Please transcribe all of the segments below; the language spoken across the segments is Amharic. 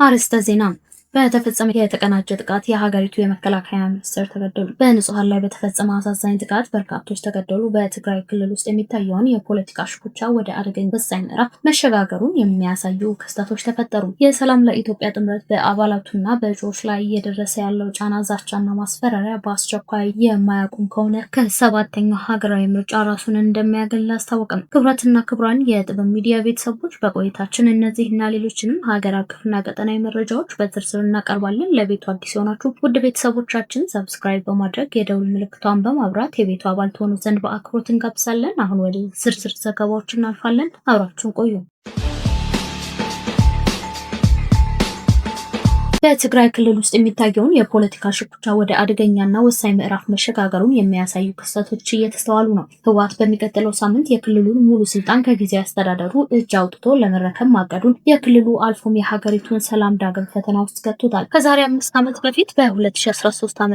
አርዕስተ ዜና። በተፈጸመ የተቀናጀ ጥቃት የሀገሪቱ የመከላከያ ሚኒስትር ተገደሉ። በንጹሃን ላይ በተፈጸመ አሳዛኝ ጥቃት በርካቶች ተገደሉ። በትግራይ ክልል ውስጥ የሚታየውን የፖለቲካ ሽኩቻ ወደ አደገኛ ወሳኝ ምዕራፍ መሸጋገሩን የሚያሳዩ ክስተቶች ተፈጠሩ። የሰላም ለኢትዮጵያ ጥምረት በአባላቱና በእጩዎች ላይ እየደረሰ ያለው ጫና፣ ዛቻና ማስፈራሪያ በአስቸኳይ የማያቆም ከሆነ ከሰባተኛው ሀገራዊ ምርጫ ራሱን እንደሚያገል አስታወቀም። ክቡራትና ክቡራን የጥበብ ሚዲያ ቤተሰቦች በቆይታችን እነዚህና ሌሎችንም ሀገር አቀፍና ቀጠናዊ መረጃዎች በዝርዝር እናቀርባለን። ለቤቱ አዲስ የሆናችሁ ውድ ቤተሰቦቻችን ሰብስክራይብ በማድረግ የደውል ምልክቷን በማብራት የቤቱ አባል ትሆኑ ዘንድ በአክብሮት እንጋብዛለን። አሁን ወደ ዝርዝር ዘገባዎች እናልፋለን። አብራችሁን ቆዩ። በትግራይ ክልል ውስጥ የሚታየውን የፖለቲካ ሽኩቻ ወደ አደገኛና ወሳኝ ምዕራፍ መሸጋገሩን የሚያሳዩ ክስተቶች እየተስተዋሉ ነው። ህወሓት በሚቀጥለው ሳምንት የክልሉን ሙሉ ስልጣን ከጊዜያዊ አስተዳደሩ እጅ አውጥቶ ለመረከብ ማቀዱን የክልሉ አልፎም የሀገሪቱን ሰላም ዳግም ፈተና ውስጥ ከቶታል። ከዛሬ 5 ዓመት በፊት በ2013 ዓ.ም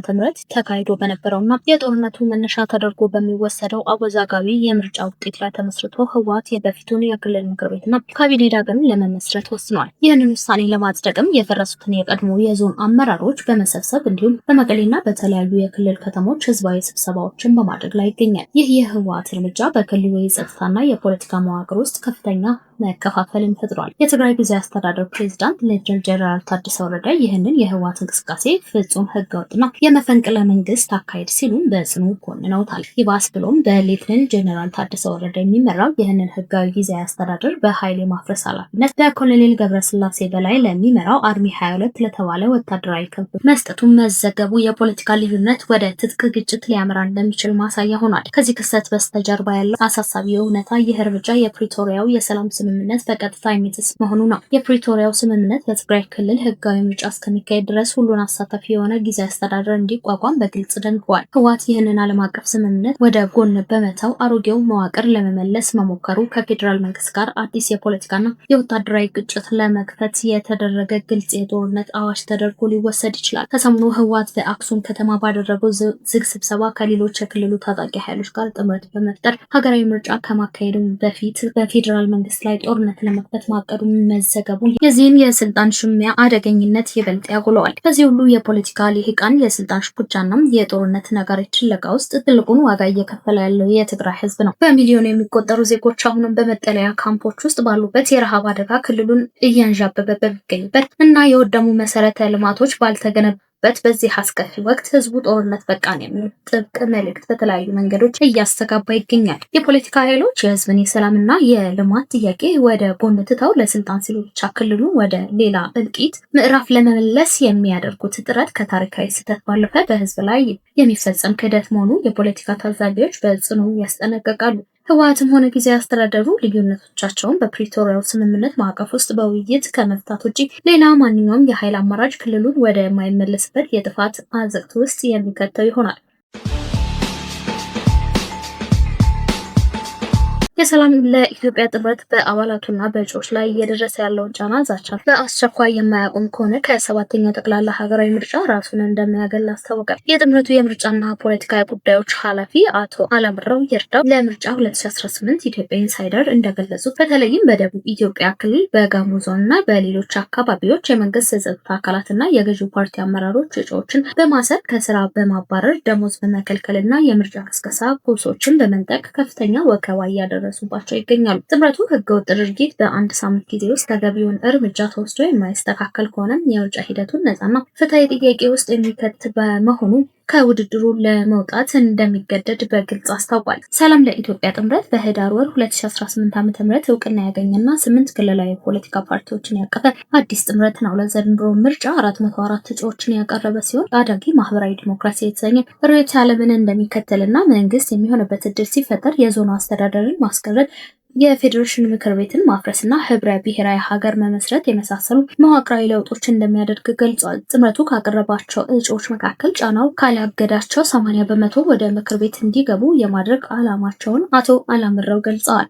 ተካሂዶ በነበረውና የጦርነቱ መነሻ ተደርጎ በሚወሰደው አወዛጋቢ የምርጫ ውጤት ላይ ተመስርቶ ህወሓት የበፊቱን የክልል ምክር ቤትና ካቢኔ ዳግም ለመመስረት ወስኗል። ይህንን ውሳኔ ለማጽደቅም የፈረሱትን ቀድሞ የዞን አመራሮች በመሰብሰብ እንዲሁም በመቀሌና በተለያዩ የክልል ከተሞች ህዝባዊ ስብሰባዎችን በማድረግ ላይ ይገኛል። ይህ የህወሓት እርምጃ በክልሉ የጸጥታና የፖለቲካ መዋቅር ውስጥ ከፍተኛ መከፋፈልን ፈጥሯል። የትግራይ ጊዜያዊ አስተዳደር ፕሬዝዳንት ሌተናንት ጀነራል ታደሰ ወረደ ይህንን የህወሓት እንቅስቃሴ ፍጹም ህገወጥና የመፈንቅለ መንግስት አካሄድ ሲሉ በጽኑ ኮንነውታል። ይባስ ብሎም በሌተናንት ጀነራል ታደሰ ወረደ የሚመራው ይህንን ህጋዊ ጊዜያዊ አስተዳደር በኃይል የማፍረስ ኃላፊነት በኮሎኔል ገብረስላሴ በላይ ለሚመራው አርሚ 22 ለተባለ ወታደራዊ ክንፍ መስጠቱን መዘገቡ የፖለቲካ ልዩነት ወደ ትጥቅ ግጭት ሊያመራ እንደሚችል ማሳያ ሆኗል። ከዚህ ክስተት በስተጀርባ ያለው አሳሳቢ እውነታ ይህ እርምጃ የፕሪቶሪያው የሰላም ስምምነት በቀጥታ የሚጥስ መሆኑ ነው። የፕሪቶሪያው ስምምነት በትግራይ ክልል ህጋዊ ምርጫ እስከሚካሄድ ድረስ ሁሉን አሳታፊ የሆነ ጊዜያዊ አስተዳደር እንዲቋቋም በግልጽ ደንግጓል። ህወሓት ይህንን ዓለም አቀፍ ስምምነት ወደ ጎን በመተው አሮጌው መዋቅር ለመመለስ መሞከሩ ከፌዴራል መንግስት ጋር አዲስ የፖለቲካና የወታደራዊ ግጭት ለመክፈት የተደረገ ግልጽ የጦርነት አዋጅ ተደርጎ ሊወሰድ ይችላል። ከሰሞኑ ህወሓት በአክሱም ከተማ ባደረገው ዝግ ስብሰባ ከሌሎች የክልሉ ታጣቂ ኃይሎች ጋር ጥምረት በመፍጠር ሀገራዊ ምርጫ ከማካሄዱ በፊት በፌዴራል መንግስት ላይ ጦርነት ለመክፈት ማቀዱን መዘገቡን የዚህን የስልጣን ሽሚያ አደገኝነት ይበልጥ ያጎለዋል። በዚህ ሁሉ የፖለቲካ ልሂቃን የስልጣን ሽኩቻና የጦርነት ነጋሪት ፍለጋ ውስጥ ትልቁን ዋጋ እየከፈለ ያለው የትግራይ ህዝብ ነው። በሚሊዮን የሚቆጠሩ ዜጎች አሁንም በመጠለያ ካምፖች ውስጥ ባሉበት የረሃብ አደጋ ክልሉን እያንዣበበ በሚገኝበት እና የወደሙ መሰረተ ልማቶች ባልተገነቡ በዚህ አስከፊ ወቅት ህዝቡ ጦርነት በቃን የሚል ጥብቅ መልእክት በተለያዩ መንገዶች እያስተጋባ ይገኛል። የፖለቲካ ኃይሎች የህዝብን የሰላምና የልማት ጥያቄ ወደ ጎን ትተው ለስልጣን ሲሉ ብቻ ክልሉን ወደ ሌላ እልቂት ምዕራፍ ለመመለስ የሚያደርጉት ጥረት ከታሪካዊ ስህተት ባለፈ በህዝብ ላይ የሚፈጸም ክህደት መሆኑ የፖለቲካ ታዛቢዎች በጽኑ ያስጠነቅቃሉ። ህወሓትም ሆነ ጊዜያዊ አስተዳደሩ ልዩነቶቻቸውን በፕሪቶሪያው ስምምነት ማዕቀፍ ውስጥ በውይይት ከመፍታት ውጪ ሌላ ማንኛውም የኃይል አማራጭ ክልሉን ወደ የማይመለስበት የጥፋት አዘቅት ውስጥ የሚከተው ይሆናል። የሰላም ለኢትዮጵያ ጥምረት በአባላቱና በእጩዎች ላይ እየደረሰ ያለውን ጫና፣ ዛቻ በአስቸኳይ የማያቆም ከሆነ ከሰባተኛው ጠቅላላ ሀገራዊ ምርጫ ራሱን እንደሚያገል አስታወቀ። የጥምረቱ የምርጫና ፖለቲካዊ ጉዳዮች ኃላፊ አቶ አላምረው ይርዳው ለምርጫ 2018 ኢትዮጵያ ኢንሳይደር እንደገለጹት በተለይም በደቡብ ኢትዮጵያ ክልል በጋሞ ዞንና በሌሎች አካባቢዎች የመንግስት የጸጥታ አካላትና የገዢው ፓርቲ አመራሮች እጩዎችን በማሰር ከስራ በማባረር ደሞዝ በመከልከልና የምርጫ ቅስቀሳ ቁሶችን በመንጠቅ ከፍተኛ ወከባ እያደረሱ ባቸው ይገኛሉ። ጥምረቱ ህገወጥ ድርጊት በአንድ ሳምንት ጊዜ ውስጥ ተገቢውን እርምጃ ተወስዶ የማይስተካከል ከሆነም የምርጫ ሂደቱን ነፃና ፍትሃዊ ጥያቄ ውስጥ የሚከት በመሆኑ ከውድድሩ ለመውጣት እንደሚገደድ በግልጽ አስታውቋል። ሰላም ለኢትዮጵያ ጥምረት በህዳር ወር 2018 ዓ.ም እውቅና ያገኘና 8 ክልላዊ የፖለቲካ ፓርቲዎችን ያቀፈ አዲስ ጥምረት ነው። ለዘንድሮ ምርጫ 404 እጩዎችን ያቀረበ ሲሆን አዳጊ ማህበራዊ ዲሞክራሲ የተሰኘ ርዕዮተ ዓለምን እንደሚከተልና መንግስት የሚሆንበት እድል ሲፈጠር የዞኑ አስተዳደርን ማስቀረት፣ የፌዴሬሽን ምክር ቤትን ማፍረስና ህብረ ብሔራዊ ሀገር መመስረት የመሳሰሉ መዋቅራዊ ለውጦች እንደሚያደርግ ገልጿል። ጥምረቱ ካቀረባቸው እጩዎች መካከል ጫናው ካላገዳቸው 80% ወደ ምክር ቤት እንዲገቡ የማድረግ ዓላማቸውን አቶ አላምረው ገልጸዋል።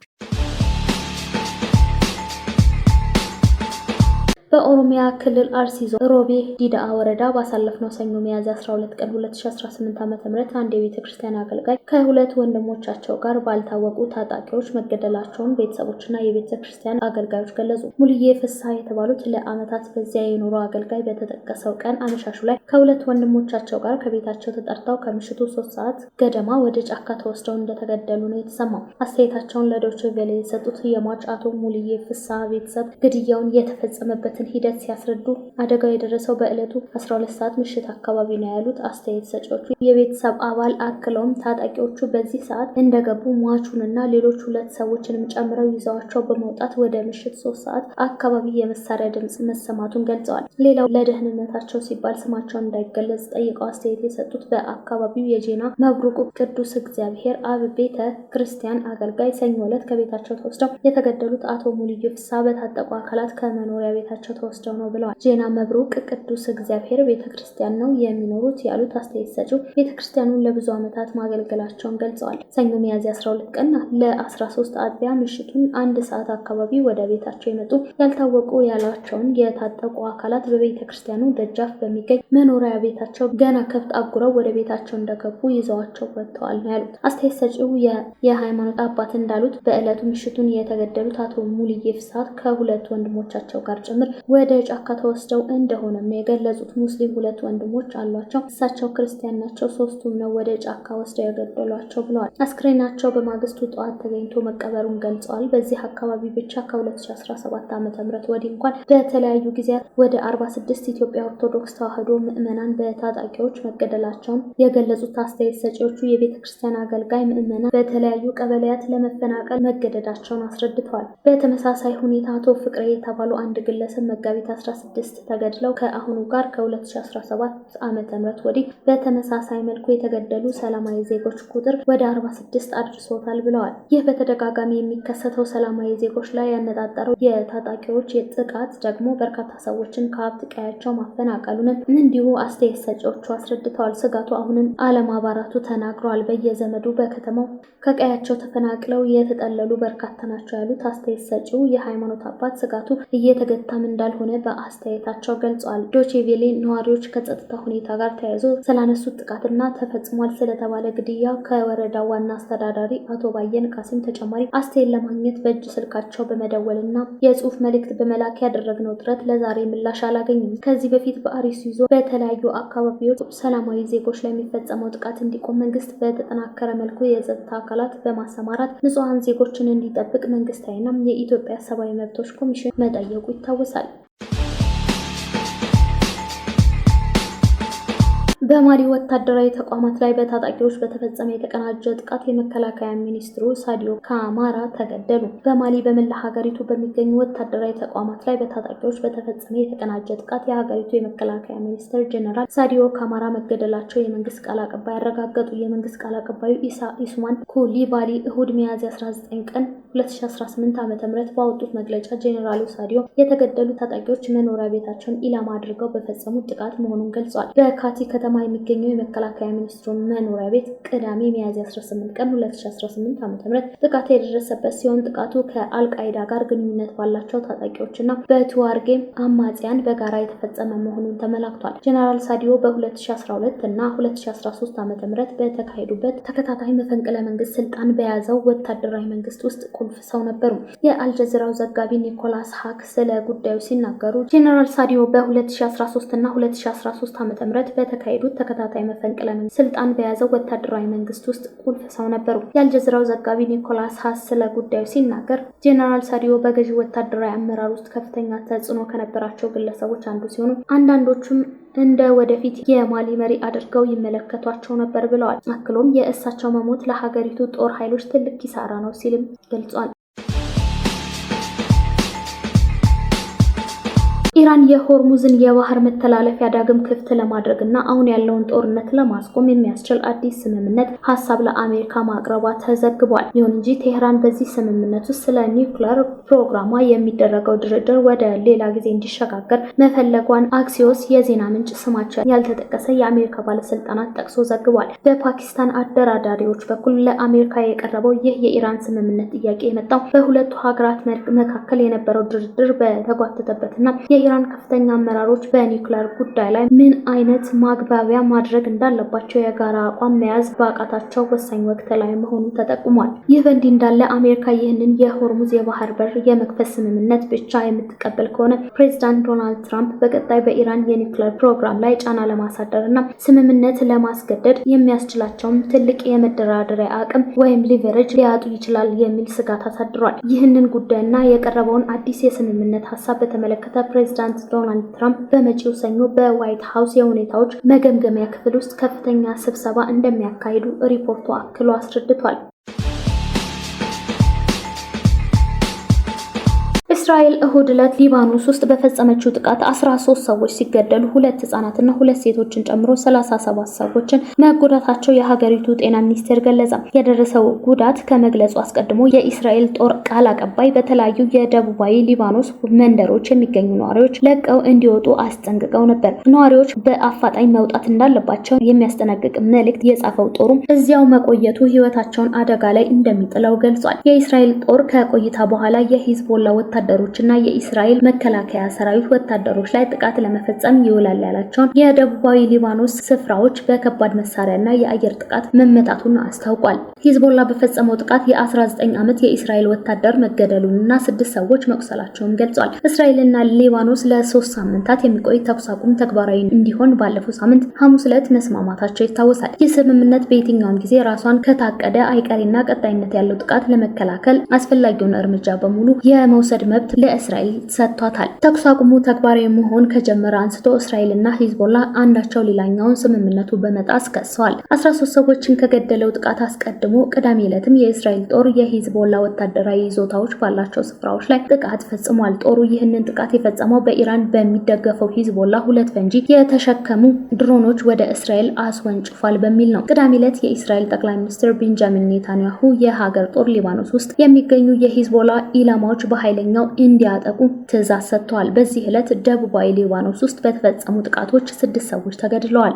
በኦሮሚያ ክልል አርሲ ዞን ሮቤ ዲዳ ወረዳ ባሳለፍነው ሰኞ ሚያዝያ 12 ቀን 2018 ዓ.ም አንድ የቤተክርስቲያን አገልጋይ ከሁለት ወንድሞቻቸው ጋር ባልታወቁ ታጣቂዎች መገደላቸውን ቤተሰቦችና የቤተክርስቲያን አገልጋዮች ገለጹ። ሙሉዬ ፍስሐ የተባሉት ለዓመታት በዚያ የኖሩ አገልጋይ በተጠቀሰው ቀን አመሻሹ ላይ ከሁለት ወንድሞቻቸው ጋር ከቤታቸው ተጠርተው ከምሽቱ 3 ሰዓት ገደማ ወደ ጫካ ተወስደው እንደተገደሉ ነው የተሰማው። አስተያየታቸውን ለዶይቼ ቬለ የሰጡት የሟች አቶ ሙሉዬ ፍስሐ ቤተሰብ ግድያውን የተፈጸመበት ሂደት ሲያስረዱ አደጋው የደረሰው በዕለቱ 12 ሰዓት ምሽት አካባቢ ነው ያሉት አስተያየት ሰጪዎቹ የቤተሰብ አባል አክለውም ታጣቂዎቹ በዚህ ሰዓት እንደገቡ ሟቹንና ሌሎች ሁለት ሰዎችንም ጨምረው ይዘዋቸው በመውጣት ወደ ምሽት 3 ሰዓት አካባቢ የመሳሪያ ድምጽ መሰማቱን ገልጸዋል። ሌላው ለደህንነታቸው ሲባል ስማቸው እንዳይገለጽ ጠይቀው አስተያየት የሰጡት በአካባቢው የጄና መብሩቅ ቅዱስ እግዚአብሔር አብ ቤተ ክርስቲያን አገልጋይ ሰኞ ዕለት ከቤታቸው ተወስደው የተገደሉት አቶ ሙሉዬ ፍስሐ በታጠቁ አካላት ከመኖሪያ ቤታቸው ተወስደው ነው ብለዋል። ጄና መብሩቅ ቅዱስ እግዚአብሔር ቤተክርስቲያን ነው የሚኖሩት ያሉት አስተያየት ሰጪው ቤተክርስቲያኑን ለብዙ ዓመታት ማገልገላቸውን ገልጸዋል። ሰኞ ሚያዝያ 12 ቀን ለ13 አጥቢያ ምሽቱን 1 ሰዓት አካባቢ ወደ ቤታቸው የመጡ ያልታወቁ ያሏቸውን የታጠቁ አካላት በቤተክርስቲያኑ ደጃፍ በሚገኝ መኖሪያ ቤታቸው ገና ከብት አጉረው ወደ ቤታቸው እንደገቡ ይዘዋቸው ወጥተዋል ነው ያሉት። አስተያየት ሰጪው የሃይማኖት አባት እንዳሉት በዕለቱ ምሽቱን የተገደሉት አቶ ሙሉዬ ፍስሐ ከሁለት ወንድሞቻቸው ጋር ጭምር ወደ ጫካ ተወስደው እንደሆነ ነው የገለጹት። ሙስሊም ሁለት ወንድሞች አሏቸው። እሳቸው ክርስቲያን ናቸው። ሶስቱም ነው ወደ ጫካ ወስደው የገደሏቸው ብለዋል። አስክሬናቸው በማግስቱ ጠዋት ተገኝቶ መቀበሩን ገልጸዋል። በዚህ አካባቢ ብቻ ከ2017 ዓ.ም ወዲህ እንኳን በተለያዩ ጊዜያት ወደ 46 ኢትዮጵያ ኦርቶዶክስ ተዋሕዶ ምዕመናን በታጣቂዎች መገደላቸውን የገለጹት አስተያየት ሰጪዎቹ የቤተክርስቲያን አገልጋይ ምዕመናን በተለያዩ ቀበሌያት ለመፈናቀል መገደዳቸውን አስረድተዋል። በተመሳሳይ ሁኔታ አቶ ፍቅሬ የተባሉ አንድ ግለሰብ መጋቢት 16 ተገድለው ከአሁኑ ጋር ከ2017 ዓ.ም ወዲህ በተመሳሳይ መልኩ የተገደሉ ሰላማዊ ዜጎች ቁጥር ወደ 46 አድርሶታል ብለዋል። ይህ በተደጋጋሚ የሚከሰተው ሰላማዊ ዜጎች ላይ ያነጣጠረው የታጣቂዎች ጥቃት ደግሞ በርካታ ሰዎችን ከሀብት ቀያቸው ማፈናቀሉንም እንዲሁ አስተያየት ሰጪዎቹ አስረድተዋል። ስጋቱ አሁንም አለማባራቱ ተናግረዋል። በየዘመዱ በከተማው ከቀያቸው ተፈናቅለው የተጠለሉ በርካታ ናቸው ያሉት አስተያየት ሰጪው የሃይማኖት አባት ስጋቱ እየተገታም እንዳልሆነ በአስተያየታቸው ገልጸዋል። ዶይቼ ቬለ ነዋሪዎች ከጸጥታ ሁኔታ ጋር ተያይዞ ስላነሱት ጥቃትና ተፈጽሟል ስለተባለ ግድያ ከወረዳው ዋና አስተዳዳሪ አቶ ባየን ቃሲም ተጨማሪ አስተያየት ለማግኘት በእጅ ስልካቸው በመደወልና የጽሁፍ መልእክት በመላክ ያደረግነው ጥረት ለዛሬ ምላሽ አላገኘም። ከዚህ በፊት በአርሲ ዞን በተለያዩ አካባቢዎች ሰላማዊ ዜጎች ላይ የሚፈጸመው ጥቃት እንዲቆም መንግስት በተጠናከረ መልኩ የጸጥታ አካላት በማሰማራት ንጹሃን ዜጎችን እንዲጠብቅ መንግስታዊና የኢትዮጵያ ሰብአዊ መብቶች ኮሚሽን መጠየቁ ይታወሳል። በማሊ ወታደራዊ ተቋማት ላይ በታጣቂዎች በተፈጸመ የተቀናጀ ጥቃት የመከላከያ ሚኒስትሩ ሳዲዮ ካማራ ተገደሉ። በማሊ በመላ ሀገሪቱ በሚገኙ ወታደራዊ ተቋማት ላይ በታጣቂዎች በተፈጸመ የተቀናጀ ጥቃት የሀገሪቱ የመከላከያ ሚኒስትር ጀነራል ሳዲዮ ካማራ መገደላቸው የመንግስት ቃል አቀባይ አረጋገጡ። የመንግስት ቃል አቀባዩ ኢሳ ኢስማን ኩሊባሊ እሁድ ሚያዝያ 19 ቀን 2018 ዓ.ም ባወጡት መግለጫ ጀነራሉ ሳዲዮ የተገደሉ ታጣቂዎች መኖሪያ ቤታቸውን ኢላማ አድርገው በፈጸሙት ጥቃት መሆኑን ገልጸዋል። በካቲ ከተማ የሚገኘው የመከላከያ ሚኒስትሩ መኖሪያ ቤት ቅዳሜ ሚያዝያ 18 ቀን 2018 ዓ.ም ጥቃት የደረሰበት ሲሆን ጥቃቱ ከአልቃይዳ ጋር ግንኙነት ባላቸው ታጣቂዎችና በቱዋርጌ አማጽያን በጋራ የተፈጸመ መሆኑን ተመላክቷል። ጀነራል ሳዲዮ በ2012 እና 2013 ዓ.ም በተካሄዱበት ተከታታይ መፈንቅለ መንግስት ስልጣን በያዘው ወታደራዊ መንግስት ውስጥ ቁልፍ ሰው ነበሩ። የአልጀዚራው ዘጋቢ ኒኮላስ ሃክ ስለ ጉዳዩ ሲናገሩ ጀነራል ሳዲዮ በ2013 እና 2013 ዓ.ም በተካሄዱት ተከታታይ መፈንቅለ መንግስት ስልጣን በያዘው ወታደራዊ መንግስት ውስጥ ቁልፍ ሰው ነበሩ። የአልጀዚራው ዘጋቢ ኒኮላስ ሃክ ስለ ጉዳዩ ሲናገር ጀነራል ሳዲዮ በገዢው ወታደራዊ አመራር ውስጥ ከፍተኛ ተጽዕኖ ከነበራቸው ግለሰቦች አንዱ ሲሆኑ አንዳንዶቹም እንደ ወደፊት የማሊ መሪ አድርገው ይመለከቷቸው ነበር ብለዋል። አክሎም የእሳቸው መሞት ለሀገሪቱ ጦር ኃይሎች ትልቅ ኪሳራ ነው ሲልም ገልጿል። ኢራን የሆርሙዝን የባህር መተላለፊያ ዳግም ክፍት ለማድረግና አሁን ያለውን ጦርነት ለማስቆም የሚያስችል አዲስ ስምምነት ሀሳብ ለአሜሪካ ማቅረቧ ተዘግቧል። ይሁን እንጂ ቴህራን በዚህ ስምምነት ውስጥ ስለ ኒውክሌር ፕሮግራሟ የሚደረገው ድርድር ወደ ሌላ ጊዜ እንዲሸጋገር መፈለጓን አክሲዮስ የዜና ምንጭ ስማቸው ያልተጠቀሰ የአሜሪካ ባለስልጣናት ጠቅሶ ዘግቧል። በፓኪስታን አደራዳሪዎች በኩል ለአሜሪካ የቀረበው ይህ የኢራን ስምምነት ጥያቄ የመጣው በሁለቱ ሀገራት መካከል የነበረው ድርድር በተጓተተበትና የኢራን የኢራን ከፍተኛ አመራሮች በኒውክሌር ጉዳይ ላይ ምን አይነት ማግባቢያ ማድረግ እንዳለባቸው የጋራ አቋም መያዝ በአቃታቸው ወሳኝ ወቅት ላይ መሆኑ ተጠቁሟል። ይህ በእንዲህ እንዳለ አሜሪካ ይህንን የሆርሙዝ የባህር በር የመክፈት ስምምነት ብቻ የምትቀበል ከሆነ ፕሬዝዳንት ዶናልድ ትራምፕ በቀጣይ በኢራን የኒውክሌር ፕሮግራም ላይ ጫና ለማሳደርና ስምምነት ለማስገደድ የሚያስችላቸውን ትልቅ የመደራደሪያ አቅም ወይም ሊቨሬጅ ሊያጡ ይችላል የሚል ስጋት አሳድሯል። ይህንን ጉዳይና የቀረበውን አዲስ የስምምነት ሀሳብ በተመለከተ ፕሬዝዳንት ዶናልድ ትራምፕ በመጪው ሰኞ በዋይት ሀውስ የሁኔታዎች መገምገሚያ ክፍል ውስጥ ከፍተኛ ስብሰባ እንደሚያካሂዱ ሪፖርቱ አክሎ አስረድቷል። እስራኤል እሁድ ዕለት ሊባኖስ ውስጥ በፈጸመችው ጥቃት 13 ሰዎች ሲገደሉ 2 ህጻናትና 2 ሴቶችን ጨምሮ 37 ሰዎችን መጎዳታቸው የሀገሪቱ ጤና ሚኒስቴር ገለጸ። የደረሰው ጉዳት ከመግለጹ አስቀድሞ የእስራኤል ጦር ቃል አቀባይ በተለያዩ የደቡባዊ ሊባኖስ መንደሮች የሚገኙ ነዋሪዎች ለቀው እንዲወጡ አስጠንቅቀው ነበር። ነዋሪዎች በአፋጣኝ መውጣት እንዳለባቸው የሚያስጠነቅቅ መልእክት የጻፈው ጦሩም እዚያው መቆየቱ ህይወታቸውን አደጋ ላይ እንደሚጥለው ገልጿል። የእስራኤል ጦር ከቆይታ በኋላ የሂዝቦላ ወታደሮችና የእስራኤል መከላከያ ሰራዊት ወታደሮች ላይ ጥቃት ለመፈጸም ይውላል ያላቸውን የደቡባዊ ሊባኖስ ስፍራዎች በከባድ መሳሪያና የአየር ጥቃት መመታቱን አስታውቋል። ሂዝቦላ በፈጸመው ጥቃት የ19 ዓመት የእስራኤል ወታደር መገደሉንና 6 ሰዎች መቁሰላቸውን ገልጿል። እስራኤልና ሊባኖስ ለ3 ሳምንታት የሚቆይ ተኩስ አቁም ተግባራዊ እንዲሆን ባለፈው ሳምንት ሐሙስ ዕለት መስማማታቸው ይታወሳል። ይህ ስምምነት በየትኛውም ጊዜ ራሷን ከታቀደ አይቀሬና ቀጣይነት ያለው ጥቃት ለመከላከል አስፈላጊውን እርምጃ በሙሉ የመውሰድ መብት ለእስራኤል ሰጥቷታል። ተኩስ አቁሙ ተግባራዊ መሆን ከጀመረ አንስቶ እስራኤልና ሂዝቦላ አንዳቸው ሌላኛውን ስምምነቱ በመጣስ ከሰዋል። 13 ሰዎችን ከገደለው ጥቃት አስቀድሞ ቅዳሜ ዕለትም የእስራኤል ጦር የሂዝቦላ ወታደራዊ ይዞታዎች ባላቸው ስፍራዎች ላይ ጥቃት ፈጽሟል። ጦሩ ይህንን ጥቃት የፈጸመው በኢራን በሚደገፈው ሂዝቦላ 2 ፈንጂ የተሸከሙ ድሮኖች ወደ እስራኤል አስወንጭፏል በሚል ነው። ቅዳሜ ዕለት የእስራኤል ጠቅላይ ሚኒስትር ቤንጃሚን ኔታንያሁ የሀገር ጦር ሊባኖስ ውስጥ የሚገኙ የሂዝቦላ ኢላማዎች በኃይለኛው እንዲያጠቁ ትዕዛዝ ሰጥተዋል። በዚህ ዕለት ደቡባዊ ሊባኖስ ውስጥ በተፈጸሙ ጥቃቶች 6 ሰዎች ተገድለዋል።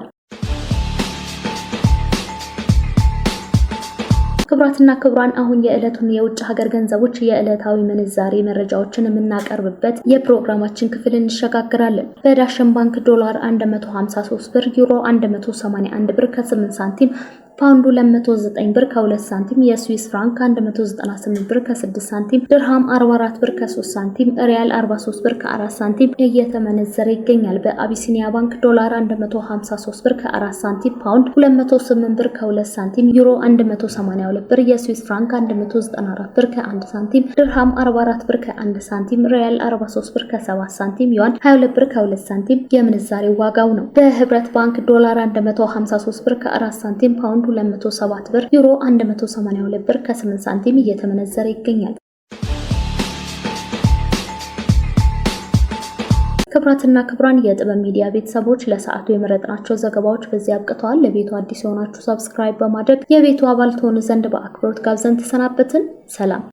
ክቡራትና ክቡራን አሁን የዕለቱን የውጭ ሀገር ገንዘቦች የዕለታዊ ምንዛሬ መረጃዎችን የምናቀርብበት የፕሮግራማችን ክፍል እንሸጋግራለን። በዳሽን ባንክ ዶላር 153 ብር፣ ዩሮ 181 ብር ከ8 ሳንቲም፣ ፓውንዱ 209 ብር ከ2 ሳንቲም፣ የስዊስ ፍራንክ 198 ብር ከ6 ሳንቲም፣ ድርሃም 44 ብር ከ3 ሳንቲም፣ ሪያል 43 ብር ከ4 ሳንቲም እየተመነዘረ ይገኛል። በአቢሲኒያ ባንክ ዶላር 153 ብር ከ4 ሳንቲም፣ ፓውንድ 208 ብር ከ2 ሳንቲም፣ ዩሮ 182 ብር፣ የስዊስ ፍራንክ 194 ብር ከ1 ሳንቲም፣ ድርሃም 44 ብር ከ1 ሳንቲም፣ ሪያል 43 ብር ከ7 ሳንቲም፣ ዩዋን 22 ብር ከ2 ሳንቲም የምንዛሬ ዋጋው ነው። በህብረት ባንክ ዶላር 153 ብር ከ4 ሳንቲም፣ ፓውንድ 207 ብር፣ ዩሮ 182 ብር ከ8 ሳንቲም እየተመነዘረ ይገኛል። ክቡራትና ክቡራን የጥበብ ሚዲያ ቤተሰቦች ለሰዓቱ የመረጥናቸው ዘገባዎች በዚህ አብቅተዋል። ለቤቱ አዲስ የሆናችሁ ሰብስክራይብ በማድረግ የቤቱ አባል ትሆኑ ዘንድ በአክብሮት ጋብዘን ተሰናበትን። ሰላም።